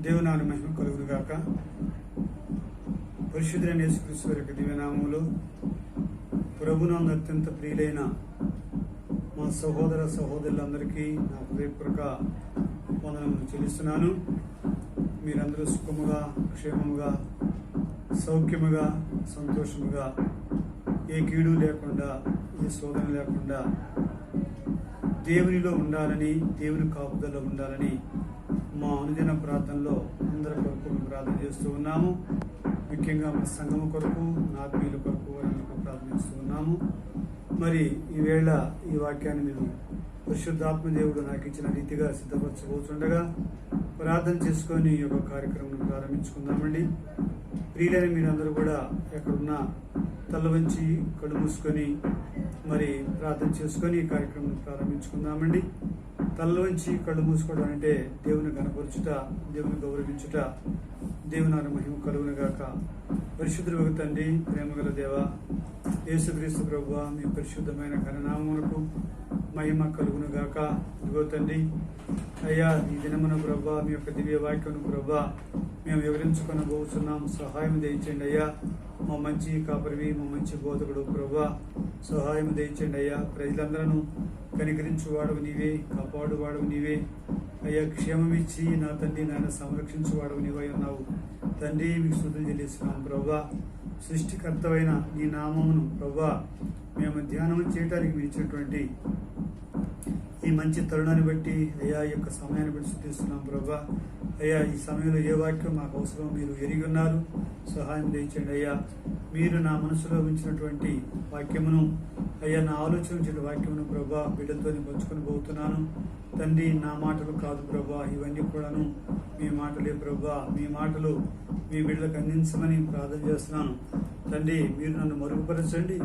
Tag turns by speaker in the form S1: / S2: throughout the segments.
S1: దేవునామమున మహిమ కలుగును గాక. పరిశుద్ధుడైన యేసుక్రీస్తు వారి యొక్క దివ్యనామములో ప్రభువునందు అత్యంత ప్రియులైన మా సహోదర సహోదరులందరికీ నా హృదయపూర్వక వందనములు చెల్లిస్తున్నాను. మీరందరూ సుఖముగా, క్షేమముగా, సౌఖ్యముగా, సంతోషముగా, ఏ కీడు లేకుండా, ఏ శోధన లేకుండా దేవునిలో ఉండాలని, దేవుని కాపుదలలో ఉండాలని మా అనుదిన ప్రార్థనలో అందరి కొరకు మేము ప్రార్థన చేస్తూ ఉన్నాము. ముఖ్యంగా మన సంఘము కొరకు, నా ఆత్మీయుల కొరకు వారికి ప్రార్థన చేస్తూ ఉన్నాము. మరి ఈవేళ ఈ వాక్యాన్ని మేము పరిశుద్ధాత్మ దేవుడు నాకు ఇచ్చిన రీతిగా సిద్ధపరచబోతుండగా ప్రార్థన చేసుకొని ఈ యొక్క కార్యక్రమం ప్రారంభించుకుందామండి. ప్రియులైన మీరందరూ కూడా ఎక్కడున్నా తల వంచి కళ్ళు మూసుకొని మరి ప్రార్థన చేసుకొని ఈ కార్యక్రమం ప్రారంభించుకుందామండి. తల వంచి కళ్ళు మూసుకోవడం అంటే దేవుని కనపరుచుట, దేవుని గౌరవించుట, దేవుని మహిమ కలుగునుగాక. పరిశుద్ధుడు తండ్రి, ప్రేమగల దేవ యేసుక్రీస్తు ప్రభువా, మీ పరిశుద్ధమైన ఘననామమునకు మహిమ కలుగునుగాక. ఇదిగో తండ్రి, అయ్యా ఈ దినమున ప్రభువా, మీ యొక్క దివ్య వాక్యమును ప్రభువా మేము వివరించుకొనబోతున్నాం. సహాయం దయచేయండి అయ్యా. మా మంచి కాపరివి, మా మంచి బోధకుడు ప్రభువా, సహాయం దయచేయండి అయ్యా. ప్రజలందరూ కనికరించువాడవు నీవే, కాపాడువాడవు నీవే అయ్యా. క్షేమం ఇచ్చి నా తండ్రి నాయన సంరక్షించువాడవు నీవై ఉన్నావు తండ్రి. మీకు స్తుతులు చెల్లిస్తున్నాం ప్రభువా. సృష్టికర్తవైన నీ నామమును ప్రభువా మేము ధ్యానం చేయడానికి మీరు ఇచ్చినటువంటి ఈ మంచి తరుణాన్ని బట్టి అయ్యా, ఈ యొక్క సమయాన్ని బట్టి స్తుతిస్తున్నాం ప్రభువా. అయ్యా, ఈ సమయంలో ఏ వాక్యం మాకు అవసరం మీరు ఎరిగి ఉన్నారు. సహాయం దయచేయండి అయ్యా. మీరు నా మనసులో ఉంచినటువంటి వాక్యమును అయ్యా, నా ఆలోచన ఉంచిన వాక్యమును ప్రభా బిడ్డలతో పంచుకొని పోతున్నాను తండ్రి. నా మాటలు కాదు ప్రభా, ఇవన్నీ కూడాను మీ మాటలే ప్రభా. మీ మాటలు మీ బిడ్డలకు అందించమని ప్రార్థన చేస్తున్నాను తండ్రి. మీరు నన్ను మరుగుపరచండి,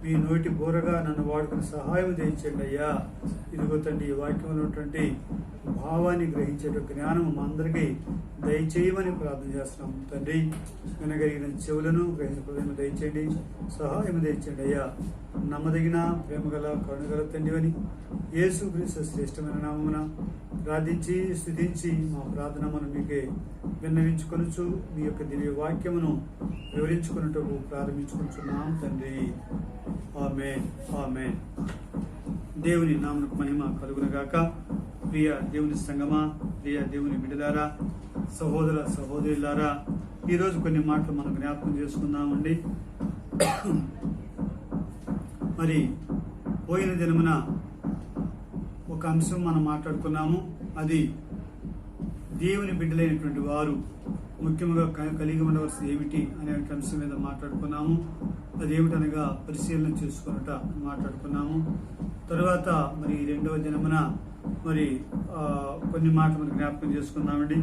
S1: మీ నోటి బోరగా నన్ను వాడుకుని సహాయం చేయించండి అయ్యా. ఇదిగో తండ్రి, ఈ వాక్యంలో ఉన్నటువంటి భావాన్ని గ్రహించే జ్ఞానం మా అందరికీ దయచేయమని ప్రార్థన చేస్తున్నాం తండ్రి. వినగలిగిన చెవులను గ్రహించే హృదయం దయచేయండి, సహాయం దయచేయండి అయ్యా. నమ్మదగిన ప్రేమగల కరుణగల తండ్రివని యేసుక్రీస్తు శ్రేష్టమైన నామమున ప్రార్థించి స్తుతించి మా ప్రార్థన మనం మీకే విన్నవించుకొనుచు మీ యొక్క దివ్య వాక్యమును వివరించుకున్నట్టు ప్రారంభించుకుంటున్నాం తండ్రి. ఆమేన్, ఆమేన్. దేవుని నామమునకు మహిమ కలుగునుగాక. ప్రియ దేవుని సంగమా, ప్రియ దేవుని బిడ్డలారా, సహోదర సహోదరులారా, ఈరోజు కొన్ని మాటలు మనం జ్ఞాపకం చేసుకుందామండి. మరి పోయిన దినమున ఒక అంశం మనం మాట్లాడుకున్నాము. అది దేవుని బిడ్డలైనటువంటి వారు ముఖ్యంగా కలిగి ఉండవలసింది ఏమిటి అనే అంశం మీద మాట్లాడుకున్నాము. అదేమిటనగా పరిశీలన చేసుకున్నట మాట్లాడుకున్నాము. తర్వాత మరి రెండవ దినమున మరి కొన్ని మాటలు మనం జ్ఞాపకం చేసుకున్నామండి.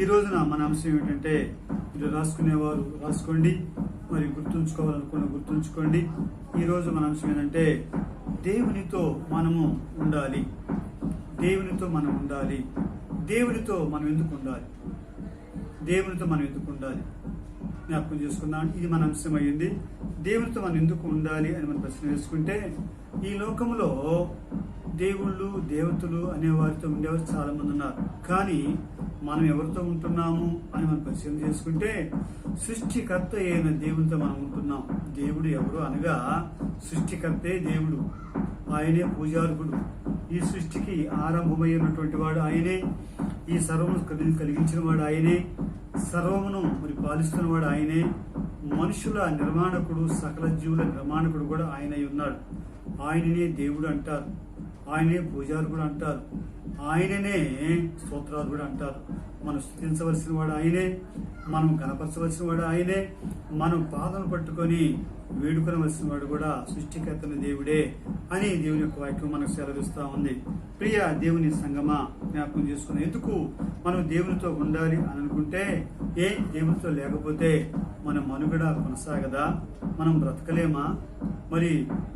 S1: ఈ రోజున మన అంశం ఏమిటంటే, మీరు రాసుకునేవారు రాసుకోండి, మరి గుర్తుంచుకోవాలనుకున్న గుర్తుంచుకోండి. ఈరోజు మన అంశం ఏంటంటే, దేవునితో మనము ఉండాలి. దేవునితో మనం ఉండాలి. దేవునితో మనం ఎందుకు ఉండాలి? దేవునితో మనం ఎందుకు ఉండాలి జ్ఞాపకం చేసుకున్నాం. ఇది మన అంశం అయ్యింది. దేవునితో మనం ఎందుకు ఉండాలి అని మనం ప్రశ్న వేసుకుంటే, ఈ లోకంలో దేవుళ్ళు దేవతలు అనే వారితో ఉండేవారు చాలా మంది ఉన్నారు. కానీ మనం ఎవరితో ఉంటున్నాము అని మనం పరిశీలన చేసుకుంటే, సృష్టికర్త అయిన దేవునితో మనం ఉంటున్నాం. దేవుడు ఎవరు అనగా సృష్టికర్తే దేవుడు. ఆయనే పూజార్హుడు. ఈ సృష్టికి ఆరంభమైనటువంటి వాడు ఆయనే. ఈ సర్వము కలిగించిన వాడు ఆయనే. సర్వమును మరి పాలిస్తున్న వాడు ఆయనే. మనుషుల నిర్మాణకుడు, సకల జీవుల నిర్మాణకుడు కూడా ఆయనై ఉన్నాడు. ఆయననే దేవుడు అంటారు, ఆయనే పూజార్హుడు అంటారు, ఆయననే స్తోత్రార్హుడు అంటారు. మనం స్తుతించవలసిన వాడు ఆయనే, మనం కనపరచవలసిన వాడు ఆయనే, మనం పాదం పట్టుకొని వేడుకొనవలసిన వాడు కూడా సృష్టికర్తన దేవుడే అని దేవుని యొక్క వాక్యం మనకు సెలవిస్తూ ఉంది. ప్రియ దేవుని సంగమా, జ్ఞాపకం చేసుకుని ఎందుకు మనం దేవునితో ఉండాలి అని అనుకుంటే, దేవునితో లేకపోతే మన మనుగడ కొనసాగదా? మనం బ్రతకలేమా? మరి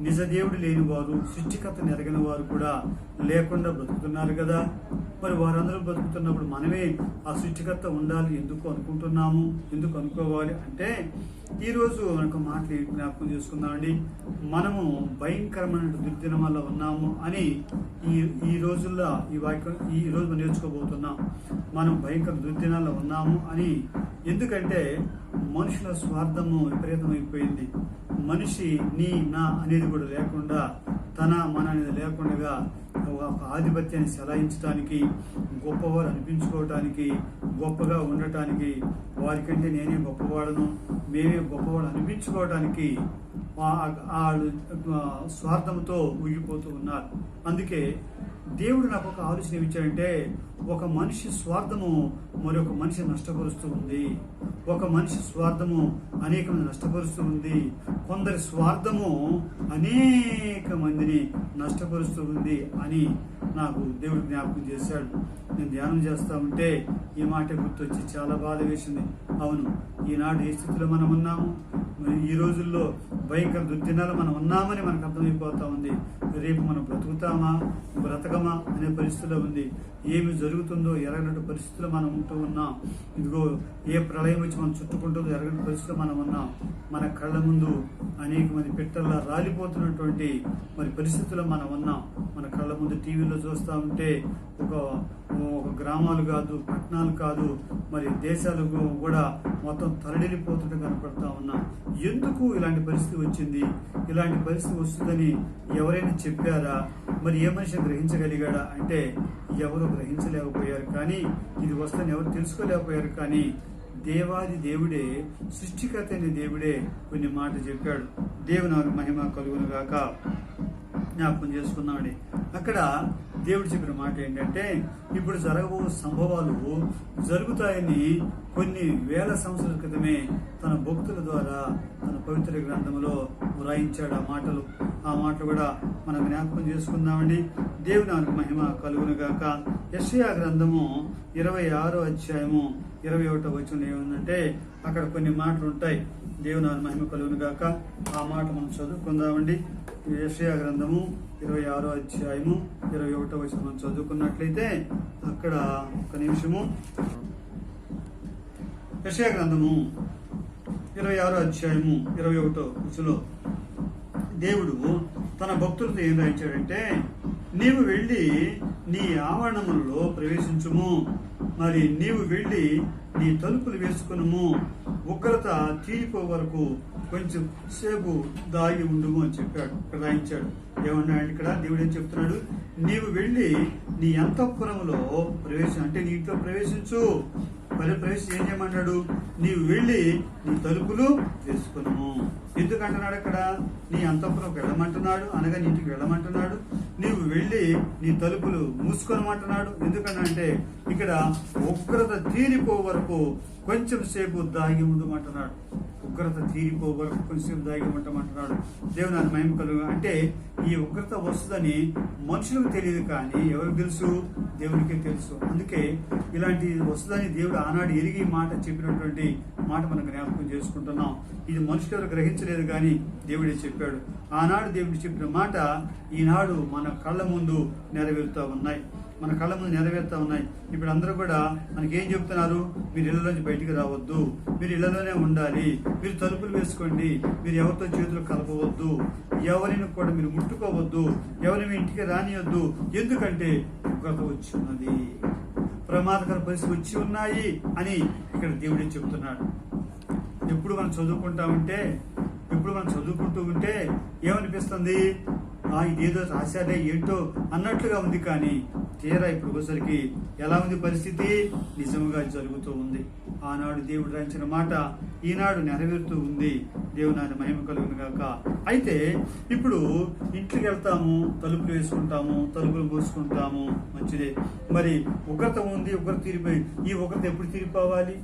S1: నిజ దేవుడు లేని వారు, సృష్టికర్తను ఎరగని వారు కూడా లేకుండా బ్రతుకుతున్నారు కదా. మరి వారందరూ బ్రతుకుతున్నప్పుడు మనమే ఆ సృష్టికర్త ఉండాలి ఎందుకు అనుకుంటున్నాము, ఎందుకు అనుకోవాలి అంటే ఈరోజు మనకు మాటలు జ్ఞాపకం చేసుకుందామండి. మనము భయంకరమైన దుర్దినం వల్ల ఉన్నాము అని ఈ రోజుల్లో ఈ వాక్యం ఈ రోజు మనం నేర్చుకోబోతున్నాం. మనం భయంకర దుర్దినాల్లో ఉన్నాము అని. ఎందుకంటే మనుషుల స్వార్థము విపరీతమైపోయింది. మనిషి నీ నా అనేది కూడా లేకుండా, తన మన అనేది లేకుండా ఒక ఆధిపత్యాన్ని చెలాయించడానికి, గొప్పవారు అనిపించుకోవటానికి, గొప్పగా ఉండటానికి, వారికంటే నేనే గొప్పవాడను, మేమే గొప్పవాడు అనిపించుకోవటానికి వాళ్ళు స్వార్థంతో ఊగిపోతూ ఉన్నారు. అందుకే దేవుడు నాకు ఒక ఆలోచన ఇచ్చాడంటే, ఒక మనిషి స్వార్థము మరొక మనిషి నష్టపరుస్తూ ఉంది. ఒక మనిషి స్వార్థము అనేక మంది నష్టపరుస్తూ ఉంది. కొందరి స్వార్థము అనేక మందిని నష్టపరుస్తూ ఉంది అని నాకు దేవుడు జ్ఞాపకం చేశాడు. నేను ధ్యానం చేస్తా ఉంటే ఈ మాట గుర్తొచ్చి చాలా బాధ వేసింది. అవును, ఈనాడు ఏ స్థితిలో మనం ఉన్నాము, ఈ రోజుల్లో భయంకర దుర్దినాలు మనం ఉన్నామని మనకు అర్థమైపోతా ఉంది. రేపు మనం బ్రతకమా అనే పరిస్థితిలో ఉంది. ఏమి జరుగుతుందో ఎరగనట్టు పరిస్థితుల్లో మనం ఉంటూ ఉన్నాం. ఇదిగో ఏ ప్రళయం వచ్చి మనం చుట్టుకుంటుందో ఎరగని పరిస్థితిలో మనం ఉన్నాం. మన కళ్ళ ముందు అనేక మంది పిట్టల్లా రాలిపోతున్నటువంటి మరి పరిస్థితుల్లో మనం ఉన్నాం. మన కళ్ళ ముందు టీవీలో చూస్తూ ఉంటే ఒక గ్రామాలు కాదు, పట్టణాలు కాదు, మరి దేశాలు కూడా మొత్తం తరలిపోతుంటే కనపడతా ఉన్నాం. ఎందుకు ఇలాంటి పరిస్థితి వచ్చింది? ఇలాంటి పరిస్థితి వస్తుందని ఎవరైనా చెప్పారా? మరి ఏ మనిషి గ్రహించగలిగాడా అంటే ఎవరు గ్రహించలేకపోయారు. కానీ ఇది వస్తుందని ఎవరు తెలుసుకోలేకపోయారు. కానీ దేవాది దేవుడే, సృష్టికర్త అయిన దేవుడే కొన్ని మాటలు చెప్పాడు. దేవుని మహిమ కలుగును గాక. జ్ఞాపకం చేసుకున్నామని అక్కడ దేవుడు చెప్పిన మాట ఏంటంటే, ఇప్పుడు జరగబో సంభవాలు జరుగుతాయని కొన్ని వేల సంవత్సరాల క్రితమే తన భక్తుల ద్వారా తన పవిత్ర గ్రంథంలో వ్రాయించాడు. ఆ మాటలు కూడా మనం జ్ఞాపకం చేసుకుందామండి. దేవుని మహిమ కలుగును గాక. యెషయా గ్రంథము 26వ అధ్యాయము 21వ వచనం ఏముందంటే, అక్కడ కొన్ని మాటలు ఉంటాయి. దేవుని మహిమ కలుగును గాక. ఆ మాట మనం చదువుకుందామండి. యెషయా గ్రంథము 26వ అధ్యాయము 21వ వచనం మనం చదువుకున్నట్లయితే అక్కడ ఒక నిమిషము. యెషయా గ్రంథము 26వ అధ్యాయము 21వ వచనంలో దేవుడు తన భక్తులతో ఏం రాయించాడంటే, నీవు వెళ్ళి నీ ఆవరణములలో ప్రవేశించుము, మరి నీవు వెళ్ళి నీ తలుపులు వేసుకునుము, ఉగ్రత తీరిపో వరకు కొంచెం సేపు దాగి ఉండుము అని చెప్పాడు. ఇక్కడ రాయించాడు. ఏమన్నాడు ఇక్కడ? దేవుడు ఏం చెప్తున్నాడు? నీవు వెళ్ళి నీ అంతఃపురములో అంటే నీ ఇంట్లో ప్రవేశించు. ప్రవేశించి ఏం చేయమన్నాడు? నీవు వెళ్ళి నీ తలుపులు వేసుకున్నాము. ఎందుకంటున్నాడు అక్కడ? నీ అంతఃపురంకి వెళ్ళమంటున్నాడు, అనగా నీ ఇంటికి వెళ్ళమంటున్నాడు. నీవు వెళ్ళి నీ తలుపులు మూసుకోనమంటున్నాడు. ఎందుకంటే ఇక్కడ ఉగ్రత తీరిపో వరకు కొంచెం సేపు దాగి ఉండమంటున్నాడు. ఉగ్రత తీరిపో వరకు కొంచెం దాగి ఉండమంటున్నాడు. దేవుని మహిమ కలుగు. అంటే ఈ ఉగ్రత వస్తుందని మనుషులకు తెలియదు, కానీ ఎవరికి తెలుసు? దేవునికే తెలుసు. అందుకే ఇలాంటి వస్తుందని దేవుడు ఆనాడు ఎరిగి మాట చెప్పినటువంటి మాట మనం జ్ఞాపకం చేసుకుంటున్నాం. ఇది మనుషులు ఎవరు గ్రహించలేదు, కానీ దేవుడే చెప్పాడు. ఆనాడు దేవుడు చెప్పిన మాట ఈనాడు మన కళ్ళ ముందు నెరవేరుతూ ఉన్నాయి. ఇప్పుడు అందరూ కూడా మనకేం చెప్తున్నారు? మీరు ఇళ్లలోంచి బయటికి రావద్దు, మీరు ఇళ్లలోనే ఉండాలి, మీరు తలుపులు వేసుకోండి, మీరు ఎవరితో చేతులు కలపవద్దు, ఎవరిని కూడా మీరు ముట్టుకోవద్దు, ఎవరిని మీ ఇంటికి రానియొద్దు, ఎందుకంటే ఉగ్రత వచ్చి ఉన్నది, ప్రమాదకర పరిస్థితి వచ్చి ఉన్నాయి అని ఇక్కడ దేవుడే చెప్తున్నాడు. ఎప్పుడు మనం చదువుకుంటూ ఉంటే ఏమనిపిస్తుంది? ఇదేదో రాశాడే ఏంటో అన్నట్లుగా ఉంది. కానీ తీరా ఇప్పుడు ఒకసారికి ఎలా ఉంది పరిస్థితి? నిజంగా జరుగుతూ ఉంది. ఆనాడు దేవుడు రాయించిన మాట ఈనాడు నెరవేరుతూ ఉంది. దేవుని మహిమ కలుగును గాక. అయితే ఇప్పుడు ఇంటికి వెళ్తాము, తలుపులు వేసుకుంటాము, తలుపులు మూసుకుంటాము, మంచిదే. మరి ఉగ్రత ఉంది, ఉగ్రత తీరిపోయి, ఈ ఉగ్రత ఎప్పుడు తీరిపోవాలి?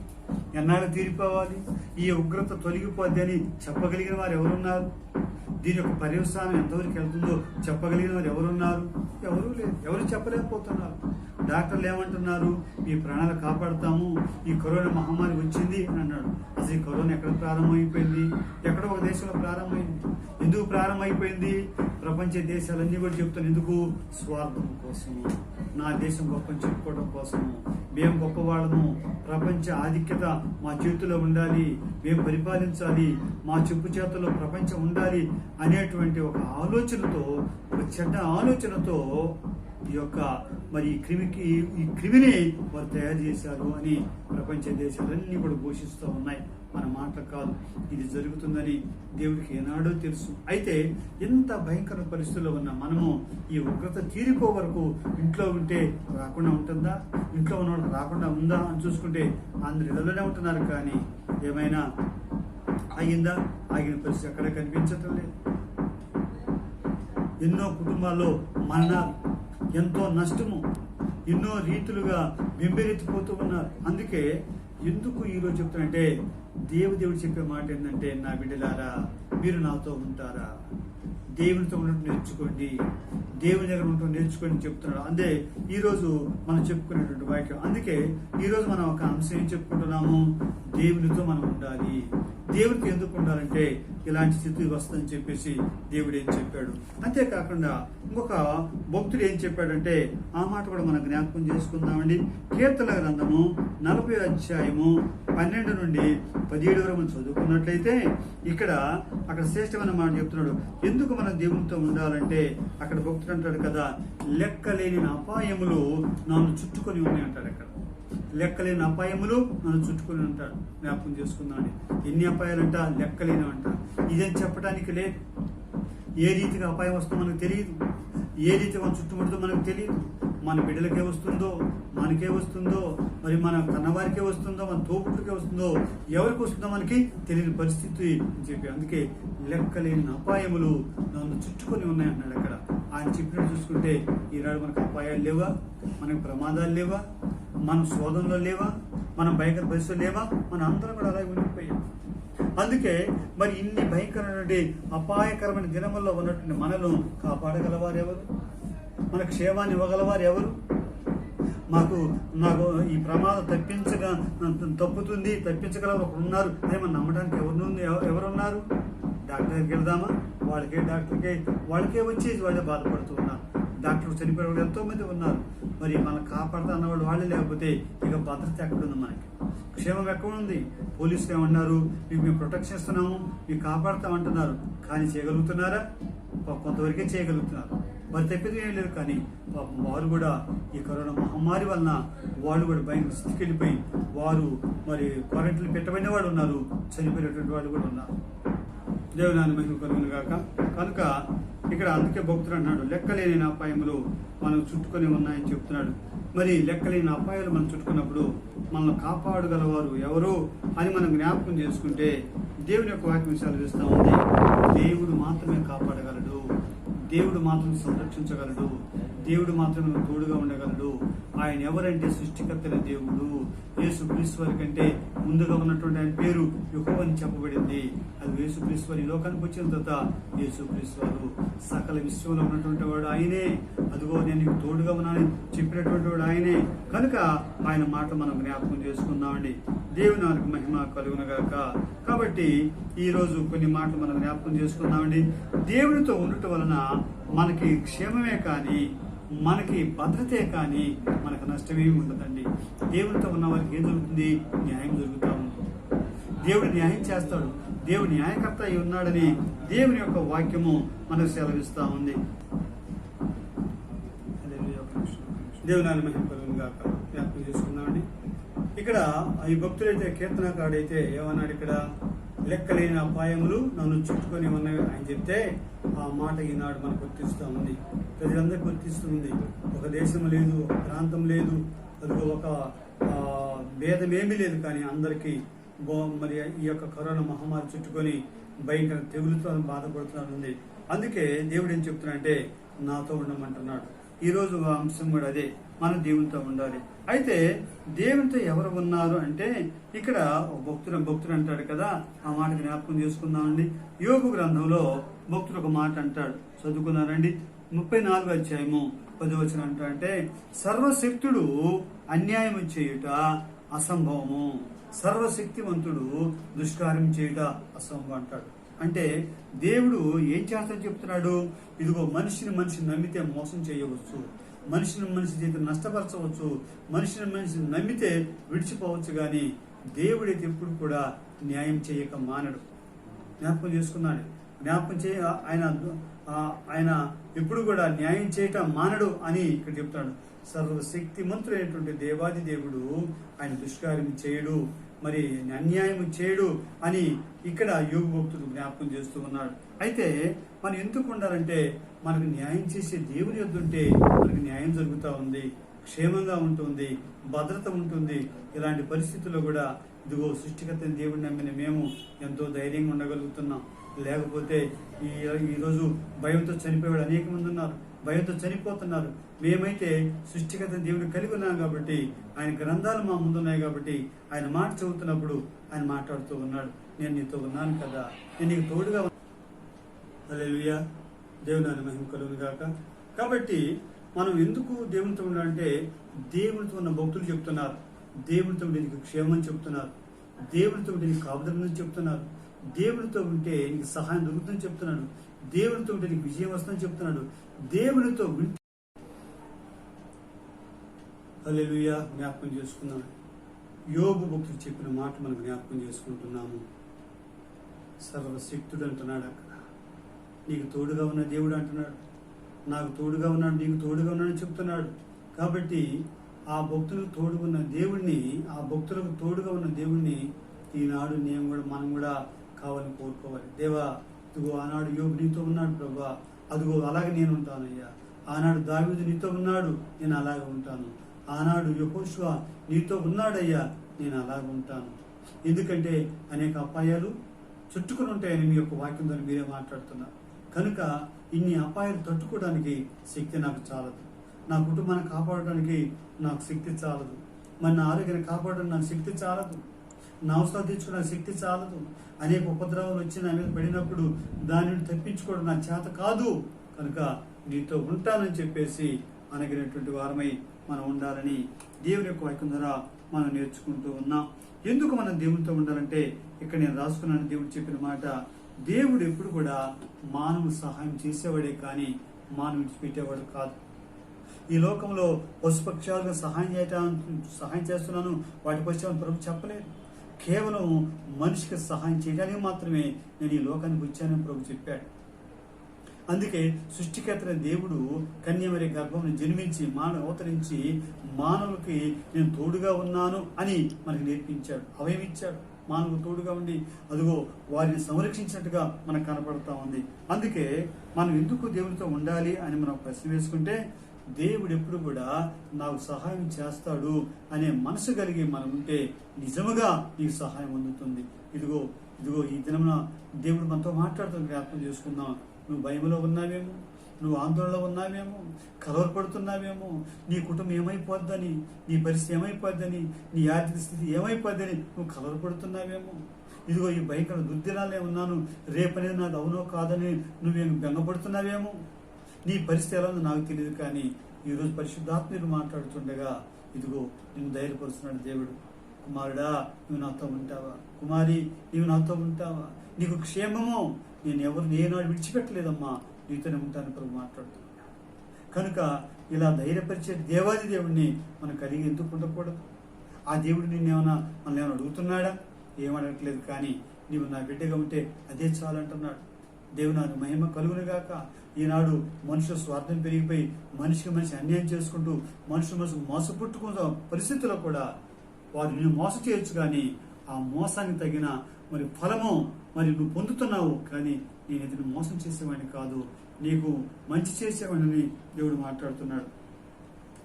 S1: ఎన్నాళ్ళు తీరిపోవాలి? ఈ ఉగ్రత తొలగిపోద్ది అని చెప్పగలిగిన వారు ఎవరున్నారు? దీని యొక్క పర్యవసానం ఎంతవరకు వెళ్తుందో చెప్పగలిగిన వారు ఎవరున్నారు? ఎవరూ లేదు. ఎవరు చెప్పలేకపోతున్నారు. డాక్టర్లు ఏమంటున్నారు? ఈ ప్రాణాలు కాపాడుతాము, ఈ కరోనా మహమ్మారి వచ్చింది అని అన్నాడు. అసలు ఈ కరోనా ఎక్కడ ప్రారంభమైపోయింది? ఎక్కడో ఒక దేశంలో ప్రారంభమైంది. ఎందుకు ప్రారంభమైపోయింది? ప్రపంచ దేశాలన్నీ కూడా చెప్తాను, ఎందుకు? స్వార్థం కోసము, నా దేశం గొప్పని చెప్పుకోవడం కోసము, మేము గొప్పవాళ్ళము, ప్రపంచ ఆధిక్యత మా చేతిలో ఉండాలి, మేము పరిపాలించాలి, మా చెప్పు చేతుల్లో ప్రపంచం ఉండాలి అనేటువంటి ఒక ఆలోచనతో, ఒక చెడ్డ ఆలోచనతో ఈ యొక్క మరి ఈ క్రిమిని వారు తయారు చేశారు అని ప్రపంచ దేశాలన్నీ కూడా ఘోషిస్తూ ఉన్నాయి. మన మాట కాదు, ఇది జరుగుతుందని దేవుడికి ఏనాడో తెలుసు. అయితే ఎంత భయంకర పరిస్థితుల్లో ఉన్నా మనము ఈ ఉగ్రత తీరిపో వరకు ఇంట్లో ఉంటే రాకుండా ఉంటుందా? ఇంట్లో ఉన్నవాడు రాకుండా ఉందా అని చూసుకుంటే అందరు ఇళ్లలోనే ఉంటున్నారు. కానీ ఏమైనా ఆగిందా? ఆగిన పరిస్థితి ఎక్కడ కనిపించటం లేదు. ఎన్నో కుటుంబాల్లో మరణాలు, ఎంతో నష్టము, ఎన్నో రీతులుగా బెంబెలెత్తిపోతూ ఉన్నారు. అందుకే ఎందుకు ఈరోజు చెప్తానంటే, దేవుడు చెప్పే మాట ఏంటంటే, నా బిడ్డలారా మీరు నాతో ఉంటారా? దేవునితో ఉండటం నేర్చుకోండి, దేవుని దగ్గర ఉండటం నేర్చుకోండి చెప్తున్నాడు. అంతే ఈరోజు మనం చెప్పుకునేటువంటి వాక్యం. అందుకే ఈరోజు మనం ఒక అంశం ఏం చెప్పుకుంటున్నాము? దేవునితో మనం ఉండాలి. దేవుడికి ఎందుకు ఉండాలంటే ఇలాంటి స్థితి వస్తుందని చెప్పేసి దేవుడు ఏం చెప్పాడు. అంతేకాకుండా ఇంకొక భక్తుడు ఏం చెప్పాడంటే ఆ మాట కూడా మనం జ్ఞాపకం చేసుకుందామండి. కీర్తన గ్రంథము 40 అధ్యాయము 12 నుండి 17 వరకు మనం చదువుకున్నట్లయితే అక్కడ శ్రేష్టమైన మాట చెప్తున్నాడు. ఎందుకు మనం దేవునితో ఉండాలంటే అక్కడ భక్తుడు అంటాడు కదా, లెక్కలేని అపాయములు నన్ను చుట్టుకొని ఉన్నాయి అంటాడు. అక్కడ లెక్కలేని అపాయములు నన్ను చుట్టుకొని ఉంటాడు. జ్ఞాపకం చేసుకుందామండి. ఎన్ని అపాయాలంట? లెక్కలేని అంట. ఇదేం చెప్పడానికి లేదు. ఏ రీతిగా అపాయం వస్తుందో మనకు తెలియదు, ఏ రీతిగా చుట్టుముడుతో మనకు తెలియదు. మన బిడ్డలకే వస్తుందో, మనకే వస్తుందో, మరి మన కన్నవారికే వస్తుందో, మన తోపులకే వస్తుందో, ఎవరికి వస్తుందో మనకి తెలియని పరిస్థితి అని చెప్పి, అందుకే లెక్కలేని అపాయములు నన్ను చుట్టుకొని ఉన్నాయి అన్నాడు. అక్కడ ఆయన చెప్పినట్టు చూసుకుంటే ఈనాడు మనకు అపాయాలు లేవా? మనకు ప్రమాదాలు లేవా? మన శోధనలో లేవా? మన భయంకర పరిస్థితులు లేవా? మన అందరం కూడా అలాగే ఉండిపోయాం. అందుకే మరి ఇన్ని భయంకరమైన అపాయకరమైన దినముల్లో ఉన్నటువంటి మనను కాపాడగలవారు ఎవరు? మన క్షేమాన్ని ఇవ్వగలవారు ఎవరు? నాకు ఈ ప్రమాదం తప్పించగలవారు ఒకరు ఉన్నారు అని మనం నమ్మడానికి ఎవరున్నారు? డాక్టర్ దగ్గరికి వెళ్దామా? వాళ్ళకే వచ్చేసి వాళ్ళే బాధపడుతూ ఉన్నారు. డాక్టర్లు చనిపోయే వాళ్ళు ఎంతో మంది ఉన్నారు. మరి మనం కాపాడుతా అన్నవాళ్ళు వాళ్ళే లేకపోతే ఇక భద్రత ఎక్కడుంది? మనకి క్షేమం ఎక్కడుంది? పోలీసులు ఏమన్నారు? మేము ప్రొటెక్షన్ ఇస్తున్నాము, మీకు కాపాడుతామంటున్నారు. కానీ చేయగలుగుతున్నారా? కొంతవరకే చేయగలుగుతున్నారు. మరి తప్పితే ఏం లేదు. కానీ పాపం వారు కూడా ఈ కరోనా మహమ్మారి వలన వాళ్ళు కూడా భయంకర స్థితికి వెళ్ళిపోయి వారు మరి క్వారంటైన్లు పెట్టబడిన వాళ్ళు ఉన్నారు, చనిపోయినటువంటి వాళ్ళు కూడా ఉన్నారు. దేవుని మహిమ కలుగును గాక. కనుక ఇక్కడ అందుకే భక్తుడు అన్నాడు, లెక్కలేని అపాయములు మనం చుట్టుకొని ఉన్నాయని చెప్తున్నాడు. మరి లెక్కలేని అపాయాలు మనం చుట్టుకున్నప్పుడు మనల్ని కాపాడగలవారు ఎవరు అని మనం జ్ఞాపకం చేసుకుంటే దేవుని యొక్క వాక్యం సెలవిస్తూ ఉంది. దేవుడు మాత్రమే కాపాడగలడు, దేవుడు మాత్రమే సంరక్షించగలడు, దేవుడు మాత్రమే తోడుగా ఉండగలడు. ఆయన ఎవరంటే సృష్టికర్తల దేవుడు. యేసుక్రీస్తు వారి కంటే ముందుగా ఉన్నటువంటి ఆయన పేరు యెహోవా అని చెప్పబడింది. అది యేసుక్రీస్తు వారి లోకానికి వచ్చిన తర్వాత యేసుక్రీస్తు వారు సకల విశ్వంలో ఉన్నటువంటి వాడు ఆయనే. అదిగో నేను నీకు తోడుగా ఉన్నానని చెప్పినటువంటి వాడు ఆయనే. కనుక ఆయన మాట మనం జ్ఞాపకం చేసుకుందామండి. దేవుని నామమునకు మహిమ కలుగునుగాక. కాబట్టి ఈ రోజు కొన్ని మాటలు మనం జ్ఞాపకం చేసుకుందామండి. దేవునితో ఉండటం వలన మనకి క్షేమమే కానీ, మనకి భద్రతే కానీ మనకు నష్టమేమి ఉండదండి. దేవునితో ఉన్న వారికి ఏం జరుగుతుంది? న్యాయం జరుగుతూ ఉంది. దేవుడు న్యాయం చేస్తాడు. దేవుడు న్యాయకర్త అయి ఉన్నాడని దేవుని యొక్క వాక్యము మనకు సెలవిస్తూ ఉంది. దేవుని మహిమ కలుగునుగాక. జ్ఞాపకం చేసుకుందామండి. ఇక్కడ ఈ భక్తులైతే కీర్తనకాడైతే ఏమన్నాడు? ఇక్కడ లెక్కలేని అపాయములు నన్ను చుట్టుకొని ఉన్నాయి ఆయన చెప్తే ఆ మాట ఈనాడు మనకు గుర్తిస్తూ ఉంది. ప్రజలందరికీ గుర్తిస్తుంది. ఒక దేశం లేదు, ఒక ప్రాంతం లేదు, అదిగో ఒక భేదమేమీ లేదు. కానీ అందరికీ మరి ఈ యొక్క కరోనా మహమ్మారి చుట్టుకొని భయంకర తెగులుతో బాధపడుతున్నారు ఉంది. అందుకే దేవుడు ఏం చెప్తున్నాడంటే నాతో ఉండమంటున్నాడు. ఈరోజు అంశం కూడా అదే, మనం దేవునితో ఉండాలి. అయితే దేవునితో ఎవరు ఉన్నారు అంటే ఇక్కడ భక్తుడు అంటాడు కదా, ఆ మాట జ్ఞాపకం చేసుకుందామండి. యోబు గ్రంథంలో భక్తుడు ఒక మాట అంటాడు, చదువుకున్నారండి. 34 అధ్యాయము 10వ అంటే సర్వశక్తుడు అన్యాయం చేయుట అసంభవము, సర్వశక్తివంతుడు దుష్కార్యం చేయుట అసంభవం అంటాడు. అంటే దేవుడు ఏం చేస్తాడని చెప్తున్నాడు? ఇదిగో మనిషిని నమ్మితే మోసం చేయవచ్చు, మనిషి చేతి నష్టపరచవచ్చు, మనిషిని నమ్మితే విడిచిపోవచ్చు, కానీ దేవుడైతే ఎప్పుడు కూడా న్యాయం చేయక మానడు. జ్ఞాపకం చేసుకున్నాడు, ఆయన ఎప్పుడు కూడా న్యాయం చేయటం మానడు అని ఇక్కడ చెప్తాడు. సర్వశక్తిమంతుడైనటువంటి దేవాది దేవుడు ఆయన దుష్కార్యం చేయడు, మరి అన్యాయం చేయడు అని ఇక్కడ యోగు భక్తుడు జ్ఞాపకం చేస్తూ ఉన్నాడు. అయితే మనం ఎందుకు ఉండాలంటే మనకు న్యాయం చేసే దేవుని యొద్ద ఉంటే మనకు న్యాయం జరుగుతూ ఉంది, క్షేమంగా ఉంటుంది, భద్రత ఉంటుంది. ఇలాంటి పరిస్థితుల్లో కూడా ఇదిగో సృష్టికర్త దేవుడిని నమ్మిన మేము ఎంతో ధైర్యంగా ఉండగలుగుతున్నాం. లేకపోతే ఈరోజు భయంతో చనిపోయేవాడు అనేక మంది ఉన్నారు, భయంతో చనిపోతున్నారు. మేమైతే సృష్టికర్త దేవుడు కలిగి ఉన్నాం కాబట్టి, ఆయన గ్రంథాలు మా ముందున్నాయి కాబట్టి, ఆయన మాట చదువుతున్నప్పుడు ఆయన మాట్లాడుతూ ఉన్నాడు, నేను నీతో ఉన్నాను కదా, నేను నీకు తోడుగా. హల్లెలూయా, దేవుని మహిమ కలుగును గాక. కాబట్టి మనం ఎందుకు దేవునితో ఉండాలంటే దేవునితో ఉన్న భక్తులు చెప్తున్నారు, దేవునితో ఉంటే నీకు క్షేమం చెప్తున్నారు, దేవునితో ఉంటే నీకు కాపుదలని చెప్తున్నారు, దేవునితో ఉంటే నీకు సహాయం దొరుకుతుందని చెప్తున్నాడు, దేవునితో ఉంటే నీకు విజయం వస్తుందని చెప్తున్నాడు. దేవునితో ఉంటే హల్లెలూయా జ్ఞాపకం చేసుకున్నాను. యోగు భక్తులు చెప్పిన మాట మనం జ్ఞాపకం చేసుకుంటున్నాము. సర్వశక్తుడు అంటున్నాడు, అక్కడ నీకు తోడుగా ఉన్న దేవుడు అంటున్నాడు, నాకు తోడుగా ఉన్నాడు, నీకు తోడుగా ఉన్నాడని చెప్తున్నాడు. కాబట్టి ఆ భక్తులకు తోడుగా ఉన్న దేవుణ్ణి, ఆ భక్తులకు తోడుగా ఉన్న దేవుణ్ణి ఈనాడు మనం కూడా కావాలని కోరుకోవాలి. దేవా, ఇదిగో ఆనాడు యోగు నీతో ఉన్నాడు ప్రభా, అదిగో అలాగే నేను ఉంటానయ్యా. ఆనాడు దావీదు నీతో ఉన్నాడు, నేను అలాగే ఉంటాను. ఆనాడు యెహోషువ నీతో ఉన్నాడయ్యా, నేను అలాగే ఉంటాను. ఎందుకంటే అనేక అపాయాలు చుట్టుకుని ఉంటాయని మీ యొక్క వాక్యం ద్వారా మీరే మాట్లాడుతున్నారు. కనుక ఇన్ని అపాయాలు తట్టుకోవడానికి శక్తి నాకు చాలదు, నా కుటుంబాన్ని కాపాడడానికి నాకు శక్తి చాలదు, మరి నా ఆరోగ్యాన్ని కాపాడడానికి నాకు శక్తి చాలదు, నా అవసరాలు తీర్చుకోవడానికి శక్తి చాలదు. అనేక ఉపద్రవాలు వచ్చి నా మీద పడినప్పుడు దానిని తప్పించుకోవడం నా చేత కాదు, కనుక నీతో ఉంటానని చెప్పేసి అనగినటువంటి వారమై మనం ఉండాలని దేవుని యొక్క వాక్యం ద్వారా మనం నేర్చుకుంటూ ఉన్నాం. ఎందుకు మనం దేవునితో ఉండాలంటే ఇక్కడ నేను రాసుకున్నాను, దేవుడు చెప్పిన మాట, దేవుడు ఎప్పుడు కూడా మానవుడు సహాయం చేసేవాడే కానీ మానవుడు విడిచిపెట్టేవాడు కాదు. ఈ లోకంలో పశుపక్షాలుగా సహాయం చేస్తున్నాను, వాటికి వచ్చామని ప్రభు చెప్పలేదు. కేవలం మనిషికి సహాయం చేయడానికి మాత్రమే నేను ఈ లోకానికి వచ్చానని ప్రభు చెప్పాడు. అందుకే సృష్టికర్త దేవుడు కన్యమరి గర్భం జన్మించి అవతరించి మానవులకి నేను తోడుగా ఉన్నాను అని మనకు నేర్పించాడు, అభయం ఇచ్చాడు. మానవుడు తోడుగా ఉండి అదిగో వారిని సంరక్షించినట్టుగా మనకు కనపడతా ఉంది. అందుకే మనం ఎందుకు దేవునితో ఉండాలి అని మనం ప్రశ్న వేసుకుంటే, దేవుడు ఎప్పుడు కూడా నాకు సహాయం చేస్తాడు అనే మనసు కలిగి మనం ఉంటే నిజముగా నీకు సహాయం అందుతుంది. ఇదిగో ఈ దినమున దేవుడు మనతో మాట్లాడుతున్న జ్ఞాపకం చేసుకుందాం. నువ్వు భయంలో ఉన్నావేమో, నువ్వు ఆందోళనలో ఉన్నావేమో, కలవరపడుతున్నావేమో, నీ కుటుంబం ఏమైపోద్దని, నీ పరిస్థితి ఏమైపోద్దని, నీ ఆర్థిక స్థితి ఏమైపోద్దని నువ్వు కలవరపడుతున్నావేమో. ఇదిగో ఈ భయంకర దుర్దినాలే ఉన్నాను, రేపనేది నాది అవునో కాదని నువ్వేం బెంగపడుతున్నావేమో. నీ పరిస్థితి ఎలా ఉందో నాకు తెలియదు, కానీ ఈరోజు పరిశుద్ధాత్మను మాట్లాడుతుండగా ఇదిగో నిన్ను ధైర్యపరుస్తున్నాడు దేవుడు. కుమారుడా, నువ్వు నాతో ఉంటావా? కుమారి, నీవు నాతో ఉంటావా? నీకు క్షేమము, నేను ఎవరిని ఏనాడు విడిచిపెట్టలేదమ్మా, నీతోనే ఉంటాను ప్రభు మాట్లాడుతున్నా. కనుక ఇలా ధైర్యపరిచే దేవాది దేవుడిని మనం కలిగి ఎందుకు ఉండకూడదు? ఆ దేవుడు మనల్ని ఏమైనా అడుగుతున్నాడా? ఏమడగట్లేదు, కానీ నీవు నా బిడ్డగా ఉంటే అదే చాలంటున్నాడు. దేవుని నాకు మహిమ కలుగునుగాక. ఈనాడు మనుషుల స్వార్థం పెరిగిపోయి మనిషి అన్యాయం చేసుకుంటూ మనుషులు మోసపుట్టుకున్న పరిస్థితుల్లో కూడా వారు నిన్ను మోసం చేయొచ్చు, కానీ ఆ మోసానికి తగిన మరి ఫలము నువ్వు పొందుతున్నావు. కానీ నేను ఇతను మోసం చేసేవాడిని కాదు, నీకు మంచి చేసేవాడిని దేవుడు మాట్లాడుతున్నాడు.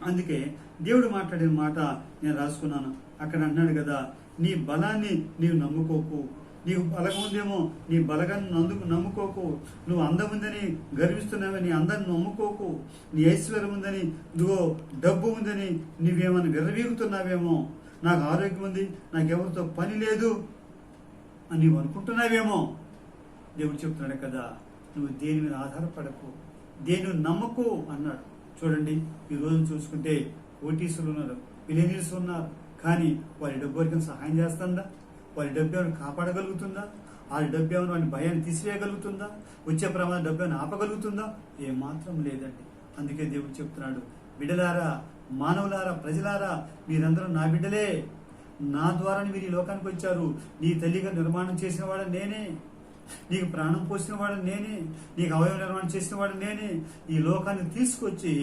S1: అందుకే దేవుడు మాట్లాడిన మాట నేను రాసుకున్నాను. అక్కడ అన్నాడు కదా, నీ బలాన్ని నీవు నమ్ముకోకు, నీకు బలగం ఉందేమో నీ బలగాన్ని నమ్ముకోకు, నువ్వు అందం ఉందని గర్విస్తున్నావే నీ అందాన్ని నమ్ముకోకు, నీ ఐశ్వర్యం ఉందని, ఇదిగో డబ్బు ఉందని నువ్వేమన్నా విర్రవీగుతున్నావేమో, నాకు ఆరోగ్యం ఉంది, నాకెవరితో పని లేదు అని నీవు అనుకుంటున్నావేమో. దేవుడు చెప్తున్నాడు కదా, నువ్వు దేని మీద ఆధారపడకు, దేని నమ్మకు అన్నాడు. చూడండి, ఈ రోజు చూసుకుంటే కోటీసులు ఉన్నారు, బిలియనీర్స్ ఉన్నారు, కానీ వారి డబ్బు వరకు సహాయం చేస్తుందా? వారి డబ్బు ఏమైనా కాపాడగలుగుతుందా? వారి డబ్బు ఏమైనా వారి భయాన్ని తీసివేయగలుగుతుందా? వచ్చే ప్రమాదం డబ్బు ఏమైనా ఆపగలుగుతుందా? ఏమాత్రం లేదండి. అందుకే దేవుడు చెప్తున్నాడు, బిడ్డలారా, మానవులారా, ప్రజలారా, మీరందరూ నా బిడ్డలే, నా ద్వారా మీరు ఈ లోకానికి వచ్చారు. నీ తల్లిగా నిర్మాణం చేసిన వాడు నేనే, నీకు ప్రాణం పోసిన వాడు నేనే, నీకు అవయవ నిర్మాణం చేసిన వాడు నేనే, ఈ లోకాన్ని తీసుకొచ్చి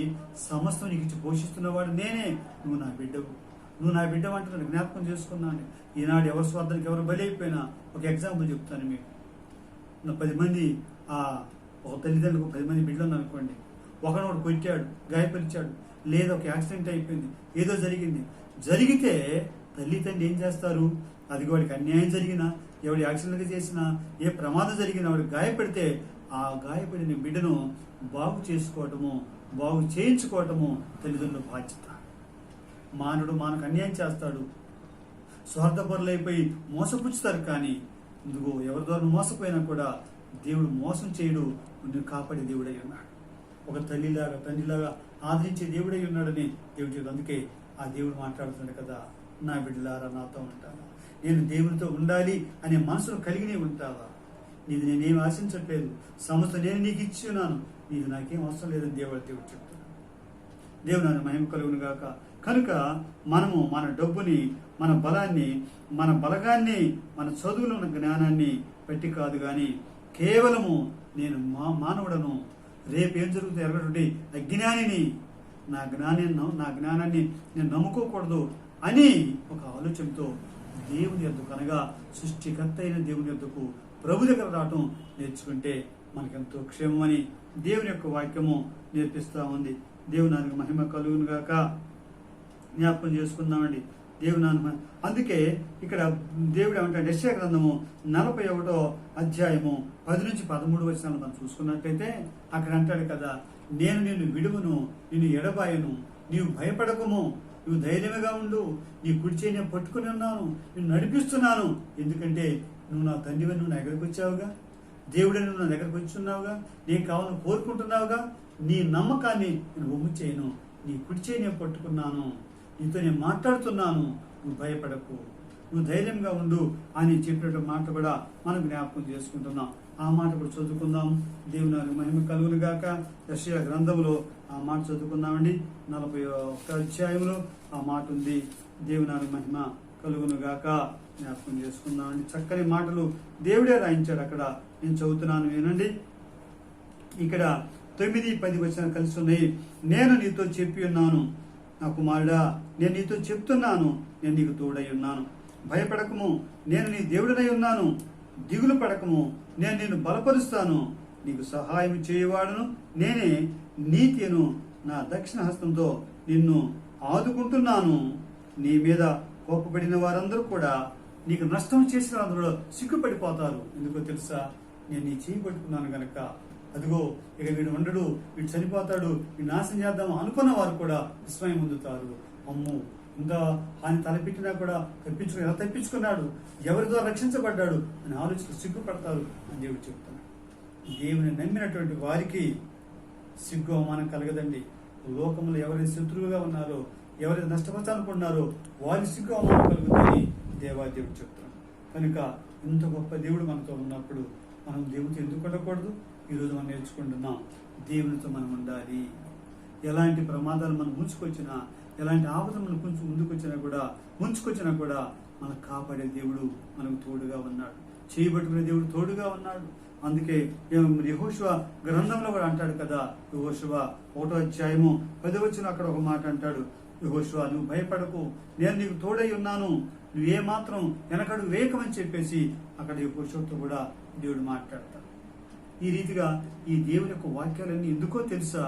S1: సమస్తం నీకు ఇచ్చి పోషిస్తున్నవాడు నేనే. నువ్వు నా బిడ్డవు, నువ్వు నా బిడ్డ అంటున్నాడు. జ్ఞాపకం చేసుకున్నాను. ఈనాడు ఎవరి స్వార్థానికి ఎవరు బలి అయిపోయినా ఒక ఎగ్జాంపుల్ చెప్తాను మీకు. 10 మంది ఒక తల్లిదండ్రులకు 10 మంది బిడ్డలు అనుకోండి. ఒకనోడు కొట్టాడు, గాయపరిచాడు, లేదా ఒక యాక్సిడెంట్ అయిపోయింది, ఏదో జరిగితే తల్లి తండ్రి ఏం చేస్తారు? అది వాడికి అన్యాయం జరిగినా, ఎవడు యాక్సిడెంట్ చేసినా, ఏ ప్రమాదం జరిగినా, వాడికి గాయపడితే ఆ గాయపడిన బిడ్డను బాగు చేసుకోవటము, బాగు చేయించుకోవటము తల్లిదండ్రుల బాధ్యత. మానవుడు మనకు అన్యాయం చేస్తాడు, స్వార్థపరులైపోయి మోసపుచ్చుతారు. కానీ ఇందుకో ఎవరి ద్వారా మోసపోయినా కూడా దేవుడు మోసం చేయడు, నిన్ను కాపాడే దేవుడై ఉన్నాడు. ఒక తల్లిలాగా తండ్రిలాగా ఆదరించే దేవుడై ఉన్నాడని దేవుడు. అందుకే ఆ దేవుడు మాట్లాడుతున్నాడు కదా, నా బిడ్డలారా నాతో ఉంటావా? నేను దేవుడితో ఉండాలి అనే మనసును కలిగి ఉంటావా? నీది నేనేం ఆశించట్లేదు, సమస్త నేను నీకు ఇచ్చి ఉన్నాను, నీది నాకేం అవసరం లేదని దేవుడు చెప్తున్నాడు. దేవుడు నన్ను మహిమ కలుగును గాక. కనుక మనము మన డబ్బుని, మన బలాన్ని, మన బలగాన్ని, మన చదువులో ఉన్న జ్ఞానాన్ని పెట్టి కాదు, కానీ కేవలము నేను మానవుడను, రేపు ఏం జరుగుతుందో ఎరగటువంటి అజ్ఞానిని, నా జ్ఞానాన్ని నేను నమ్ముకోకూడదు అని ఒక ఆలోచనతో దేవుని యొద్దకు, అనగా సృష్టికర్త అయిన దేవుని యొద్దకు, ప్రభు దగ్గర రావటం నేర్చుకుంటే మనకెంతో క్షేమమని దేవుని యొక్క వాక్యము నేర్పిస్తూ ఉంది. దేవునానికి మహిమ కలుగును గాక. జ్ఞాపకం చేసుకుందామండి దేవునాన్ని. అందుకే ఇక్కడ దేవుడు ఏమంటాడు, యెషయా గ్రంథము 41వ అధ్యాయము 10 నుంచి 13 వచనాలు మనం చూసుకున్నట్లయితే అక్కడ అంటాడు కదా, నేను నిన్ను విడువను, నిన్ను ఎడబాయను, నీవు భయపడకము, నువ్వు ధైర్యంగా ఉండు, నీ కుడి చేయి నేను పట్టుకుని ఉన్నాను, నిన్ను నడిపిస్తున్నాను. ఎందుకంటే నువ్వు నా తండ్రివని, నువ్వు నా దగ్గరకు వచ్చావుగా, దేవుడని నువ్వు నా దగ్గరకు వచ్చున్నావుగా, నేను కావాలని కోరుకుంటున్నావుగా, నీ నమ్మకాన్ని నేను ఒమ్ము చేయను, నీ కుడి చేయి నేను పట్టుకున్నాను, నీతో నేను మాట్లాడుతున్నాను, నువ్వు భయపడకు, నువ్వు ధైర్యంగా ఉండు అని చెప్పినట్టు మాట కూడా మనం జ్ఞాపకం చేసుకుంటున్నాం. ఆ మాట కూడా చదువుకుందాం. దేవుని మహిమ కలుగును గాక. యెషయా గ్రంథంలో ఆ మాట చదువుకుందామండి. 41వ అధ్యాయంలో ఆ మాట ఉంది. దేవుని మహిమ కలుగును గాక. జ్ఞాపకం చేసుకుందామండి. చక్కని మాటలు దేవుడే రాయించాడు అక్కడ. నేను చదువుతున్నాను, వినండి. ఇక్కడ 9-10 వచనాలు కలిసి ఉన్నాయి. నేను నీతో చెప్పి ఉన్నాను, నా కుమారుడా, నేను నీతో చెప్తున్నాను, నేను నీకు తోడై ఉన్నాను, భయపడకము, నేను నీ దేవుడినై ఉన్నాను, దిగులు పడకము, నేను నిన్ను బలపరుస్తాను, నీకు సహాయం చేయవాడును నేనే, నీతిను నా దక్షిణ హస్తంతో నిన్ను ఆదుకుంటున్నాను. నీ మీద కోపపడిన వారందరూ కూడా నీకు నష్టం చేసిన అందరూ సిగ్గుపడిపోతారు. ఎందుకో తెలుసా? నేను నీ చేయి పట్టుకున్నాను గనక. అదిగో ఇక వీడు ఉండడు, వీడు చనిపోతాడు, వీడు నాశనం చేద్దాం అనుకున్న వారు కూడా విస్మయం పొందుతారు. అమ్మో, ఇంకా ఆయన తలపెట్టినా కూడా ఎలా తప్పించుకున్నాడు, ఎవరి ద్వారా రక్షించబడ్డాడు అని ఆలోచన సిగ్గుపడతారు అని దేవుడు చెప్తున్నాడు. దేవుని నమ్మినటువంటి వారికి సిగ్గు అవమానం కలగదండి. లోకంలో ఎవరైతే శత్రువుగా ఉన్నారో, ఎవరైతే నష్టపరచాలనుకున్నారో వారి సిగ్గు అవమానం కలుగుతుందని దేవాదేవుడు చెప్తున్నాడు. కనుక ఇంత గొప్ప దేవుడు మనతో ఉన్నప్పుడు మనం దేవుడితో ఎందుకు ఉండకూడదు? ఈరోజు మనం నేర్చుకుంటున్నాం, దేవునితో మనం ఉండాలి. ఎలాంటి ప్రమాదాలు మనం ముంచుకొచ్చినా, ఎలాంటి ఆపదలు మనం కొంచెం ముంచుకొచ్చినా కూడా మనకు కాపాడే దేవుడు మనకు తోడుగా ఉన్నాడు, చేయబట్టుకునే దేవుడు తోడుగా ఉన్నాడు. అందుకే యెహోషువ గ్రంథంలో కూడా అంటాడు కదా, యెహోషువ 1వ అధ్యాయము 10వ వచనం అక్కడ ఒక మాట అంటాడు, యెహోషువ నువ్వు భయపడకు, నేను నీకు తోడై ఉన్నాను, నువ్వు ఏమాత్రం వెనకడు వేయకమని చెప్పేసి అక్కడ యెహోషువతో కూడా దేవుడు మాట్లాడతాడు. ఈ రీతిగా ఈ దేవుని యొక్క వాక్యాలన్నీ ఎందుకో తెలుసా?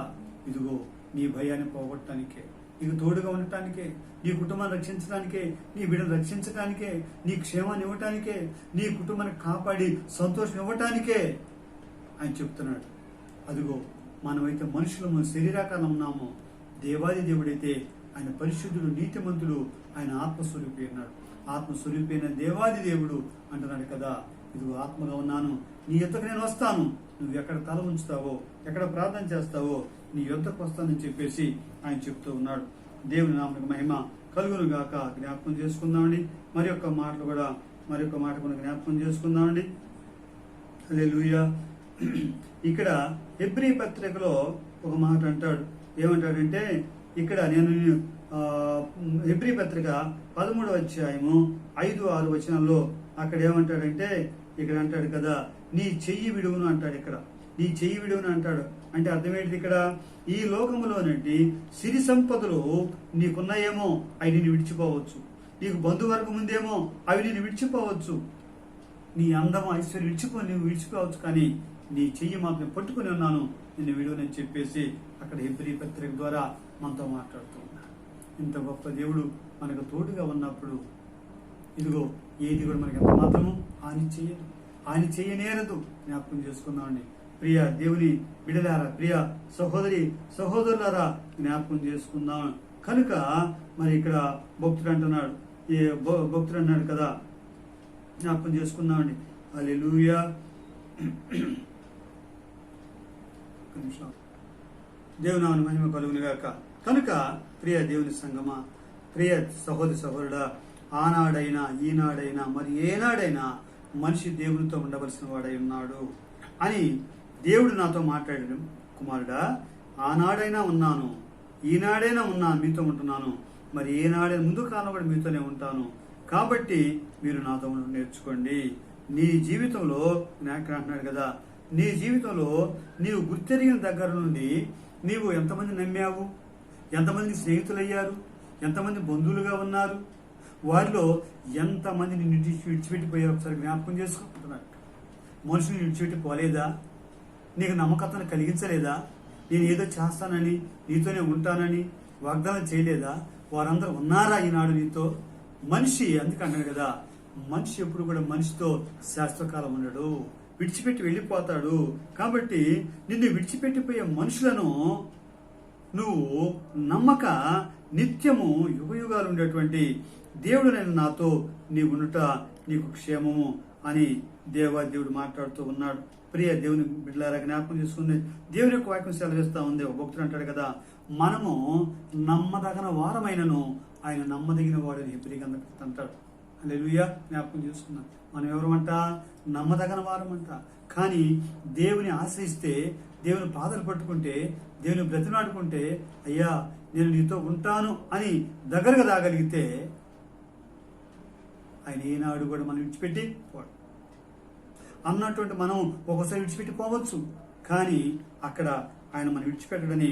S1: ఇదిగో నీ భయాన్ని పోగొట్టడానికే, నీకు తోడుగా ఉండటానికే, నీ కుటుంబాన్ని రక్షించడానికే, నీ బిడ్డను రక్షించడానికే, నీ క్షేమాన్ని ఇవ్వటానికే, నీ కుటుంబాన్ని కాపాడి సంతోషం ఇవ్వటానికే ఆయన చెప్తున్నాడు. అదిగో మనమైతే మనుషులము శరీరాకారం ఉన్నాము, దేవాది దేవుడైతే ఆయన పరిశుద్ధుడు, నీతిమంతుడు, ఆయన ఆత్మస్వరూపి అన్నాడు. ఆత్మస్వరూపి అయిన దేవాది దేవుడు అంటున్నాడు కదా, ఇదిగో ఆత్మగా ఉన్నాను, నీ ఎద్దకు నేను వస్తాను, నువ్వు ఎక్కడ తల ఉంచుతావో, ఎక్కడ ప్రార్థన చేస్తావో నీ యొద్దకు వస్తానని చెప్పేసి ఆయన చెప్తూ ఉన్నాడు. దేవుని నామమునకు మహిమ కలుగును గాక. జ్ఞాపకం చేసుకుందామండి. మరి ఒక్క మాట కూడా జ్ఞాపకం చేసుకుందామండి. హల్లెలూయా. ఇక్కడ హెబ్రీ పత్రికలో ఒక మాట అంటాడు. ఏమంటాడంటే ఇక్కడ నేను హెబ్రీ పత్రిక 13వ అధ్యాయము 5-6 వచనంలో అక్కడ ఏమంటాడంటే, ఇక్కడ అంటాడు కదా, నీ చెయ్యి విడువును అంటాడు. ఇక్కడ నీ చెయ్యి విడువును అంటాడు. అంటే అర్థమేంటి? ఇక్కడ ఈ లోకములోనండి సిరి సంపదలు నీకున్నాయేమో అవి నేను విడిచిపోవచ్చు, నీకు బంధువర్గం ఉందేమో అవి నేను విడిచిపోవచ్చు, నీ అందము ఐశ్వర్యం నువ్వు విడిచిపోవచ్చు, కానీ నీ చెయ్యి మాత్రం పట్టుకుని ఉన్నాను, నిన్ను విడువనని చెప్పేసి అక్కడ హెబ్రీ పత్రిక ద్వారా మనతో మాట్లాడుతూ ఉన్నాడు. ఇంత గొప్ప దేవుడు మనకు తోడుగా ఉన్నప్పుడు ఇదిగో ఏది కూడా మనకి ఎంత మాత్రము హాని చేయనేరదు. జ్ఞాపకం చేసుకుందామండి. ప్రియ దేవుని బిడలారా, ప్రియ సహోదరులారా, జ్ఞాపకం చేసుకుందాం. కనుక మరి ఇక్కడ భక్తుడు అన్నాడు కదా, జ్ఞాపకం చేసుకుందామండి. హల్లెలూయా. దేవుని మహిమ కలుగును గాక. కనుక ప్రియ దేవుని సంగమా, ప్రియ సహోదరుడా, ఆనాడైనా ఈనాడైనా మరి ఏనాడైనా మనిషి దేవునితో ఉండవలసిన వాడై ఉన్నాడు అని దేవుడు నాతో మాట్లాడాడు. కుమారుడా, ఆనాడైనా ఉన్నాను, ఈనాడైనా ఉన్నాను, మీతో ఉంటున్నాను, మరి ఏనాడైనా ముందు కాలం కూడా మీతోనే ఉంటాను. కాబట్టి మీరు నాతో నేర్చుకోండి. నీ జీవితంలో అంటున్నాడు కదా, నీ జీవితంలో నీవు గుర్తెరిగిన దగ్గర నుండి నీవు ఎంతమంది నమ్మావు, ఎంతమంది స్నేహితులయ్యారు, ఎంతమంది బంధువులుగా ఉన్నారు, వారిలో ఎంతమంది నిన్ను విడిచిపెట్టిపోయారు ఒకసారి జ్ఞాపకం చేసుకుంటున్నాడు. మనుషులు విడిచిపెట్టి పోలేదా? నీకు నమ్మకతను కలిగించలేదా? నేను ఏదో చేస్తానని, నీతోనే ఉంటానని వాగ్దానం చేయలేదా? వారందరూ ఉన్నారా ఈనాడు నీతో? మనిషి అందుకంటాడు కదా, మనిషి ఎప్పుడు కూడా మనిషితో శాశ్వతకాలం ఉండడు, విడిచిపెట్టి వెళ్ళిపోతాడు. కాబట్టి నిన్ను విడిచిపెట్టిపోయే మనుషులను నువ్వు నమ్మక నిత్యము యుగయుగాలు ఉండేటువంటి దేవుడు నేను నాతో నీ ఉండుట నీకు క్షేమము అని దేవుడు మాట్లాడుతూ ఉన్నాడు. ప్రియ దేవుని బిడ్డలారా, జ్ఞాపకం చేసుకుని దేవుని యొక్క వాక్యం సెలవిస్తా ఉంది. ఒక భక్తుడు అంటాడు కదా, మనము నమ్మదగిన వారమైనను ఆయన నమ్మదగిన వాడని హెబ్రీ గ్రంథకర్త అంటాడు. హల్లెలూయా. జ్ఞాపకం చేసుకున్నాం. మనం ఎవరమంట? నమ్మదగిన వారమంట. కానీ దేవుని ఆశ్రయిస్తే, దేవుని పాదలు పట్టుకుంటే, దేవుని బ్రతిమాడుకుంటే, అయ్యా నేను నీతో ఉంటాను అని దగ్గరగా రాగలిగితే ఆయన ఏనాడు కూడా మనం విడిచిపెట్టి పోడు అన్నటువంటి మనం ఒకసారి విడిచిపెట్టి పోవచ్చు, కానీ అక్కడ ఆయన మనం విడిచిపెట్టడని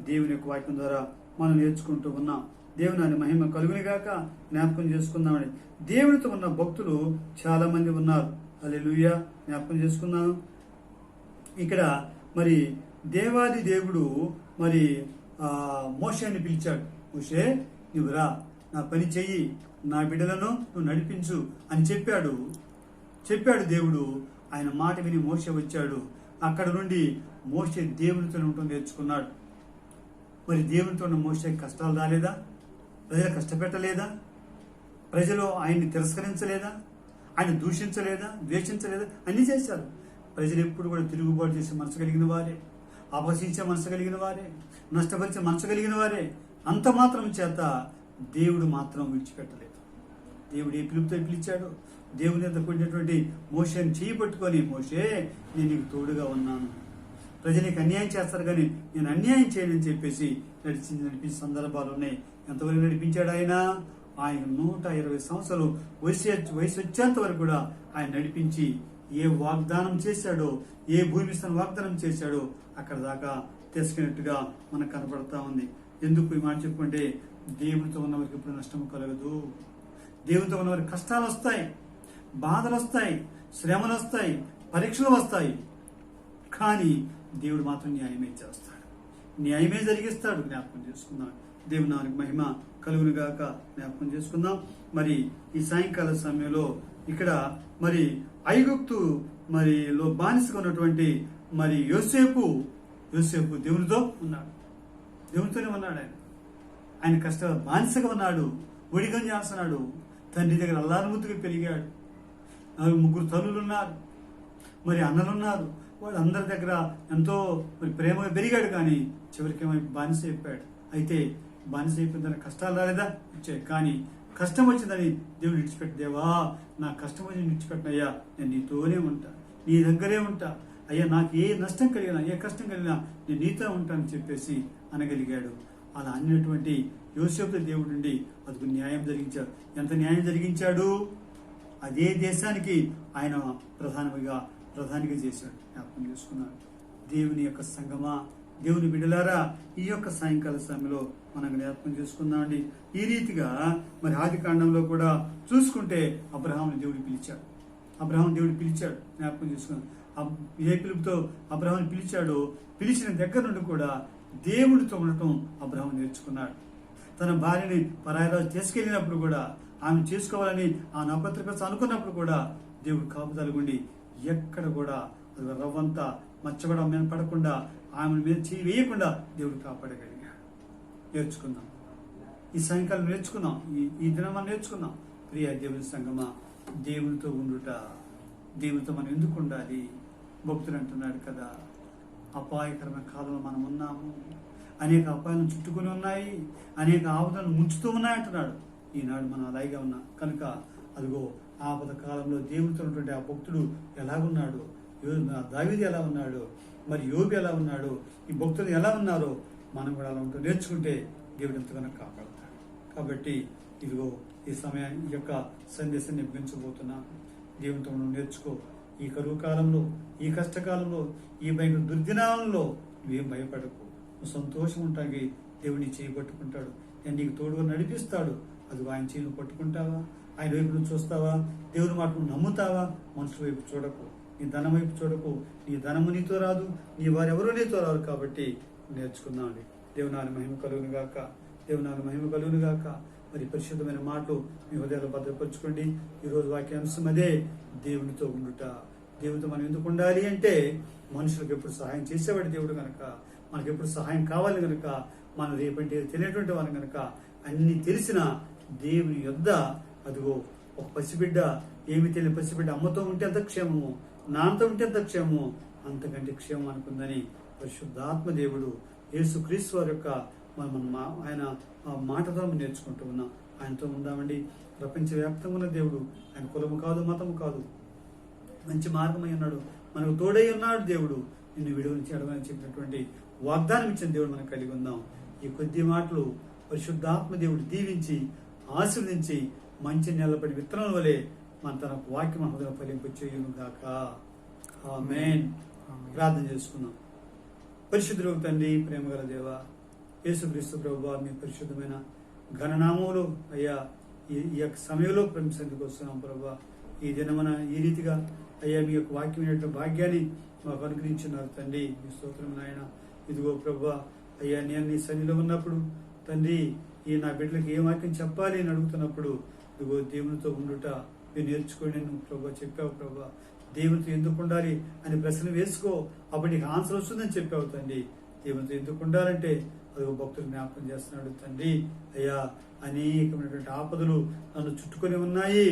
S1: దేవుని యొక్క వాక్యం ద్వారా మనం నేర్చుకుంటూ ఉన్నాం. దేవుని మహిమ కలుగుని గాక. జ్ఞాపకం చేసుకుందామని దేవునితో ఉన్న భక్తులు చాలా మంది ఉన్నారు. హల్లెలూయా. జ్ఞాపకం చేసుకున్నాను. ఇక్కడ మరి దేవాది దేవుడు మరి మోషేని పిలిచాడు. మోషే, నువ్వు రా, నా పని చెయ్యి, నా బిడ్డలను నువ్వు నడిపించు అని చెప్పాడు దేవుడు. ఆయన మాట విని మోషే వచ్చాడు. అక్కడ నుండి మోషే దేవునితో ఉండటం నేర్చుకున్నాడు. మరి దేవునితో ఉన్న మోషే కష్టాలు రాలేదా? ప్రజలు కష్టపెట్టలేదా? ప్రజలు ఆయన్ని తిరస్కరించలేదా? ఆయన దూషించలేదా? ద్వేషించలేదా? అన్ని చేశారు. ప్రజలు ఎప్పుడు కూడా తిరుగుబాటు చేసే మనసు కలిగిన వారే, అపహసించే మనసు కలిగిన వారే, నష్టపరిచే మనసు కలిగిన వారే. అంత మాత్రం చేత దేవుడు మాత్రం విడిచిపెట్టలేదు. దేవుడు ఏ పిలుపుతో పిలిచాడు? దేవుని యొక్క కూడినటువంటి మోషేని చేయి పట్టుకొని, మోషే నేను నీకు తోడుగా ఉన్నాను, ప్రజలకు అన్యాయం చేస్తారు కానీ నేను అన్యాయం చేయనని చెప్పేసి నడిపించిన సందర్భాలు ఉన్నాయి. ఎంతవరకు నడిపించాడు ఆయన? 120 సంవత్సరాలు వయసు వచ్చేంత వరకు కూడా ఆయన నడిపించి ఏ వాగ్దానం చేశాడో, ఏ భూమిస్తాను వాగ్దానం చేశాడో అక్కడ దాకా తీసుకున్నట్టుగా మనకు కనపడతా ఉంది. ఎందుకు ఈ మాట చెప్పుకుంటే, దేవునితో ఉన్నవారికి ఇప్పుడు నష్టం కలగదు. దేవునితో ఉన్నవారికి కష్టాలు వస్తాయి, బాధలు వస్తాయి, శ్రమలు వస్తాయి, పరీక్షలు వస్తాయి, కానీ దేవుడు మాత్రం న్యాయమే చేస్తాడు, న్యాయమే జరిగిస్తాడు. జ్ఞాపకం చేసుకుందాం. దేవుని నామమునకు మహిమ కలుగును గాక. జ్ఞాపకం చేసుకుందాం. మరి ఈ సాయంకాల సమయంలో ఇక్కడ మరి ఐగుప్తు లో బానిసగా ఉన్నటువంటి మరి యోసేపు దేవునితో ఉన్నాడు. దేవునితోనే ఉన్నాడు. ఆయన కష్ట బానిసగా ఉన్నాడు, ఒడిగం చేస్తున్నాడు. తండ్రి దగ్గర అల్లారుముద్దుగా పెరిగాడు. 3 తల్లులు ఉన్నారు, మరి అన్నలున్నారు. వాళ్ళందరి దగ్గర ఎంతో ప్రేమగా పెరిగాడు, కానీ చివరికి ఏమో బానిస అయిపోయాడు. అయితే బానిస అయిపోయిందని కష్టాలు రాలేదా? వచ్చాయి. కానీ కష్టం వచ్చిందని దేవుడు విడిచిపెట్టి, దేవా నా కష్టం వచ్చి విడిచిపెట్టినయ్యా, నేను నీతోనే ఉంటా, నీ దగ్గరే ఉంటా అయ్యా, నాకు ఏ నష్టం కలిగినా ఏ కష్టం కలిగినా నేను నీతో ఉంటానని చెప్పేసి అనగలిగాడు. అలా అన్నటువంటి యోసేపు దేవుడు నుండి అదుకు న్యాయం జరిగించాడు. ఎంత న్యాయం జరిగించాడు? అదే దేశానికి ఆయన ప్రధానిగా చేశాడు. జ్ఞాపకం చేసుకున్నాడు. దేవుని యొక్క సంగమా, దేవుని బిడ్డలారా, ఈ యొక్క సాయంకాల సమయంలో మనం జ్ఞాపకం చేసుకుందామండి. ఈ రీతిగా మరి ఆది కాండంలో కూడా చూసుకుంటే అబ్రహాముని దేవుడు పిలిచాడు. జ్ఞాపకం చేసుకున్నాం. ఏ పిలుపుతో అబ్రహాముని పిలిచాడో, పిలిచిన దగ్గర నుండి కూడా దేవుడితో ఉండటం అబ్రహాము నేర్చుకున్నాడు. తన భార్యని పరాయిరాజు తీసుకెళ్ళినప్పుడు కూడా, ఆమె చేసుకోవాలని ఆ నపత్రిక అనుకున్నప్పుడు కూడా దేవుడు కాపుదలగుండి ఎక్కడ కూడా రవ్వంతా మచ్చబడ మీద పడకుండా, ఆమె మీద చేయి వేయకుండా దేవుడు కాపాడగలిగాడు. నేర్చుకుందాం. ఈ సాయంకాలం నేర్చుకున్నాం. ఈ దినం మనం నేర్చుకున్నాం. ప్రియ దేవుని సంగమా, దేవునితో ఉండుట, దేవునితో మనం ఎందుకు ఉండాలి? భక్తులు అంటున్నాడు కదా, అపాయకరమైన కాలంలో మనం ఉన్నాము, అనేక అపాయాలను చుట్టుకుని ఉన్నాయి, అనేక ఆపదలను ముంచుతూ ఉన్నాయి అంటున్నాడు. ఈనాడు మనం అలాగే ఉన్నాం కనుక అదిగో ఆపద కాలంలో దేవుడితో ఉన్నటువంటి ఆ భక్తుడు ఎలాగున్నాడు, దావీదు ఎలా ఉన్నాడు, మరి యోబు ఎలా ఉన్నాడు, ఈ భక్తులు ఎలా ఉన్నారో మనం కూడా అలా ఉంటూ నేర్చుకుంటే దేవుడు ఎంతగానో కాపాడుతాడు. కాబట్టి ఇదిగో ఈ సమయాన్ని, ఈ యొక్క సందేశాన్ని ముగించబోతున్నాను. దేవునితో మనం నేర్చుకో. ఈ కరువు కాలంలో, ఈ కష్టకాలంలో, ఈ భయంకర దుర్దినాలంలో నువ్వేం భయపడకు. నువ్వు సంతోషం ఉంటానికి దేవుడిని చేయి పట్టుకుంటాడు. నేను నీకు తోడుగా నడిపిస్తాడు. అది ఆయన చేయి పట్టుకుంటావా? ఆయన వైపు నువ్వు చూస్తావా? దేవుని మాట నువ్వు నమ్ముతావా? మనుషుల వైపు చూడకు, నీ ధనం వైపు చూడకు. నీ ధనము నీతో రాదు, నీ వారెవరూ నీతో రాదు. కాబట్టి నేర్చుకుందామండి. దేవునాని మహిమ కలుగును గాక, దేవునాని మహిమ కలుగును గాక. మరి పరిశుద్ధమైన మాటలు మీ హృదయాలు భద్రపరచుకోండి. ఈరోజు వాక్యాంశం అదే, దేవునితో ఉండుట. దేవునితో మనం ఎందుకు ఉండాలి అంటే, మనుషులకు ఎప్పుడు సహాయం చేసేవాడు దేవుడు కనుక, మనకు ఎప్పుడు సహాయం కావాలి కనుక, మనం రేపంటే తెలియనటువంటి వాళ్ళు కనుక, అన్ని తెలిసిన దేవుని యొద్ద అదిగో ఒక పసిబిడ్డ, ఏమి తెలియని పసిబిడ్డ అమ్మతో ఉంటే ఎంత క్షేమము, నాన్నతో ఉంటే ఎంత క్షేమము, అంతకంటే క్షేమం అనుకుందని పరిశుద్ధాత్మ దేవుడు యేసుక్రీస్తు వారి యొక్క ఆయన మాటతో నేర్చుకుంటూ ఉన్నాం. ఆయనతో ఉందామండి. ప్రపంచవ్యాప్తంగా ఉన్న దేవుడు, ఆయన కులము కాదు, మతము కాదు, మంచి మార్గమై ఉన్నాడు, మనకు తోడై ఉన్నాడు. దేవుడు నిన్ను విడుదల చేయడమని చెప్పినటువంటి వాగ్దానం ఇచ్చిన దేవుడు మనం కలిగి ఉందాం. ఈ కొద్ది మాటలు పరిశుద్ధాత్మ దేవుడు దీవించి ఆశీర్వదించి మంచి నిలబడి విత్తనం వలె మన తన వాక్యం హృదయం ఫలింపు చేయును గాక. ఆమేన్. ప్రార్థన చేసుకుందాం. పరిశుద్ధుడు తండ్రి, ప్రేమగల దేవ, యేసుక్రీస్తు ప్రభువా, మీ పరిశుద్ధమైన ఘననామములు అయ్యా ఈ యొక్క సమయంలో ప్రేమించేందుకు వస్తున్నాం ప్రభువా. ఈ దినమున ఈ రీతిగా అయ్యా మీ యొక్క వాక్యమైన భాగ్యాన్ని మాకు అనుగ్రహించున్నారు తండ్రి. మీ స్తోత్రం నాయన. ఇదిగో ప్రభువా అయ్యా, నేను నీ సన్నిధిలో ఉన్నప్పుడు తండ్రి, ఈ నా బిడ్డలకు ఏ వాక్యం చెప్పాలి అని అడుగుతున్నప్పుడు ఇదిగో దేవునితో ఉండుట మీరు నేర్చుకోండి నువ్వు ప్రభు చెప్పావు. ప్రభు దేవునితో ఎందుకు ఉండాలి అని ప్రశ్న వేసుకో, అప్పుడు నీకు ఆన్సర్ వస్తుందని చెప్పావు తండ్రి. దేవునితో ఎందుకు ఉండాలంటే అదిగో భక్తులు జ్ఞాపకం చేస్తున్నాడు తండ్రి. అయ్యా, అనేకమైనటువంటి ఆపదలు నన్ను చుట్టుకొని ఉన్నాయి,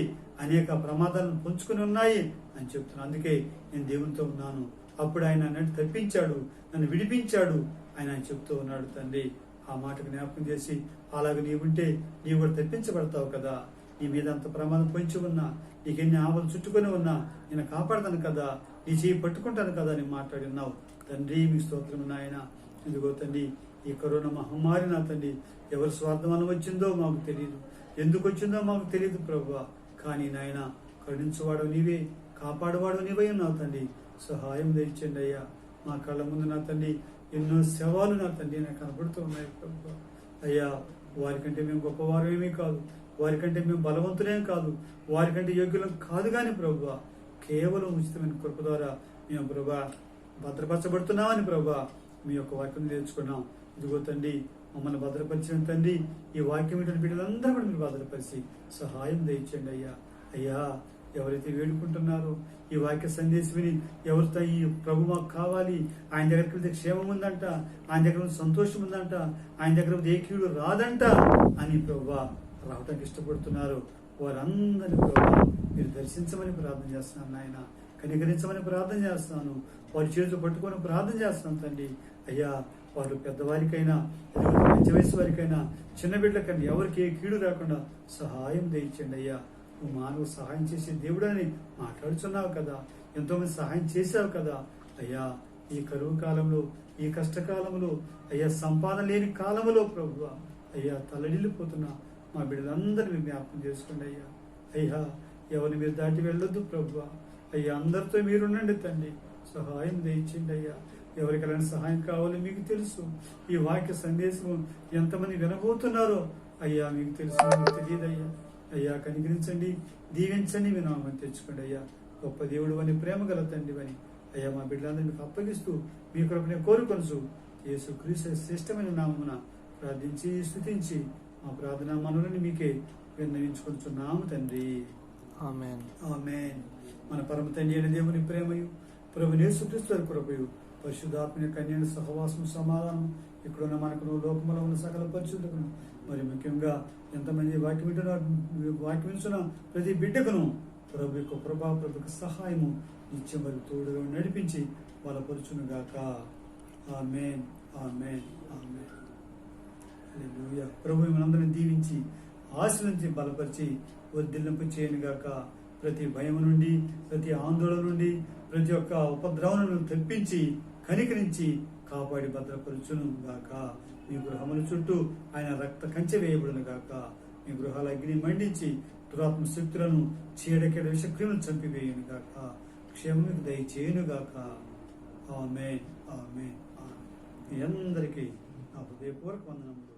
S1: అనేక ప్రమాదాలను పొంచుకొని ఉన్నాయి అని చెప్తున్నాను. అందుకే నేను దేవునితో ఉన్నాను. అప్పుడు ఆయన నన్ను తప్పించాడు, నన్ను విడిపించాడు ఆయన చెప్తూ ఉన్నాడు తండ్రి. ఆ మాటకు జ్ఞాపకం చేసి, అలాగే నీవుంటే నీవు కూడా తప్పించబడతావు కదా, నీ మీద అంత ప్రమాదం పొంచి ఉన్నా, నీకెన్ని ఆపదలు చుట్టుకొని ఉన్నా నేను కాపాడతాను కదా, నీ చేయి పట్టుకుంటాను కదా అని మాట్లాడి ఉన్నావు తండ్రి. మీ స్తోత్రం నాయన. ఇదిగో తండ్రి, ఈ కరోనా మహమ్మారి నా తండ్రి ఎవరి స్వార్థం వల్ల వచ్చిందో మాకు తెలియదు, ఎందుకు వచ్చిందో మాకు తెలియదు ప్రభువా. కానీ నాయన కరుణించువాడు నీవే, కాపాడువాడు నీవే ఉన్నావు తండ్రి. సహాయం తెచ్చండి అయ్యా. మా కళ్ళ ముందు నా తండ్రి ఎన్నో శవాలు నా తండ్రి నాకు కనబడుతూ ఉన్నాయి ప్రభువా. అయ్యా, వారికంటే మేము గొప్పవారేమీ కాదు, వారికంటే మేము బలవంతులేం కాదు, వారికంటే యోగ్యులం కాదు కానీ ప్రభువా, కేవలం ఉచితమైన కృప ద్వారా మేము ప్రభువా భద్రపరచబడుతున్నామని ప్రభువా మీ యొక్క వాక్యం నేర్చుకున్నాం. ఇదిగో తండ్రి, మమ్మల్ని భద్రపరిచిన తండ్రి, ఈ వాక్యం బిడ్డలందరూ కూడా మీరు భద్రపరిచి సహాయం దయచేయండి అయ్యా. అయ్యా, ఎవరైతే వేడుకుంటున్నారో ఈ వాక్య సందేశం విని ఎవరితో ఈ ప్రభు మాకు కావాలి, ఆయన దగ్గరికి వెళ్తే క్షేమం ఉందంట, ఆయన దగ్గర సంతోషం ఉందంట, ఆయన దగ్గర ఏ కీడు రాదంట అని ప్రభువా రావటానికి ఇష్టపడుతున్నారు, వారందరినీ ప్రభువా మీరు దర్శించమని ప్రార్థన చేస్తున్నాను నాయన. కనికరించమని ప్రార్థన చేస్తున్నాను. వారి చేతులు పట్టుకొని ప్రార్థన చేస్తున్నాను తండ్రి. అయ్యా, వారు పెద్దవారికైనా మధ్య వయసు వారికైనా చిన్న బిడ్డలకైనా ఎవరికి ఏ కీడు రాకుండా సహాయం దయచండి అయ్యా. నువ్వు మానవ సహాయం చేసే దేవుడని మాట్లాడుచున్నావు కదా, ఎంతో మంది సహాయం చేశావు కదా అయ్యా. ఈ కరువు కాలంలో, ఈ కష్టకాలంలో అయ్యా, సంపాదన లేని కాలంలో ప్రభువా అయ్యా, తల్లడిల్లిపోతున్నా మా బిడ్డలందరినీ జ్ఞాపకం చేసుకోండి అయ్యా. అయ్యా, ఎవరిని మీరు దాటి వెళ్ళొద్దు ప్రభువా అయ్యా. అందరితో మీరుండండి తండ్రి. సహాయం దయచేయండి అయ్యా. ఎవరికైనా సహాయం కావాలో మీకు తెలుసు. ఈ వాక్య సందేశం ఎంతమంది వినబోతున్నారో అయ్యా మీకు తెలుసు, మీకు తెలియదయ్యా. అయ్యా, కనికరించండి, దీవించండి, మీ నామం తెచ్చుకోండి అయ్యా. గొప్ప దేవుడు అని, ప్రేమ గల తండ్రి అని అయ్యా, మా బిడ్డలందరూ మీకు అప్పగిస్తూ మీ కృపనే కోరుకొనుచు యేసుక్రీస్తు శ్రేష్టమైన నామమున ప్రార్థించి స్తుతించి మా ప్రార్థన మనవులని మీకే విన్నవించుకొనుచున్నాము తండ్రి.
S2: ఆమేన్.
S1: ఆమేన్. మన పరమ తండ్రి అయిన దేవుని ప్రేమయు, ప్రభువైన యేసుక్రీస్తు వారి కృపయు, పరిశుద్ధాత్మ కన్యను సహవాసం, సమాధానం ఇక్కడున్న మనకును, లోకములో ఉన్న సకల పరిశుద్ధులను, మరి ముఖ్యంగా ఎంతమంది వాక్యం వింటున్న ప్రతి బిడ్డకును ప్రభు యొక్క ప్రభా, ప్రభు యొక్క సహాయము నిత్యం వారి తోడుగా నడిపించి బలపరుచును గాక. ఆమేన్, ఆమేన్, ఆమేన్. హల్లెలూయా. ప్రభు మనందరిని దీవించి ఆశీర్వదించి బలపరిచి వర్ధిల్లింపు చేయను గాక. ప్రతి భయం నుండి, ప్రతి ఆందోళన నుండి, ప్రతి ఒక్క ఉపద్రవలను తెప్పించి కనికరించి కాపాడి భద్రపరచును గాక. మీ గృహముల చుట్టూ ఆయన రక్త కంచె వేయబడును గాక. మీ గృహాల అగ్ని మండించి దురాత్మ శక్తులను, చీడకెడ విషక్రియలను చంపివేయును గాక. క్షేమకు దయచేయును గాక. ఆమేన్, ఆమేన్, ఆమేన్. మీ అందరికీ నా హృదయపూర్వక వందనములు.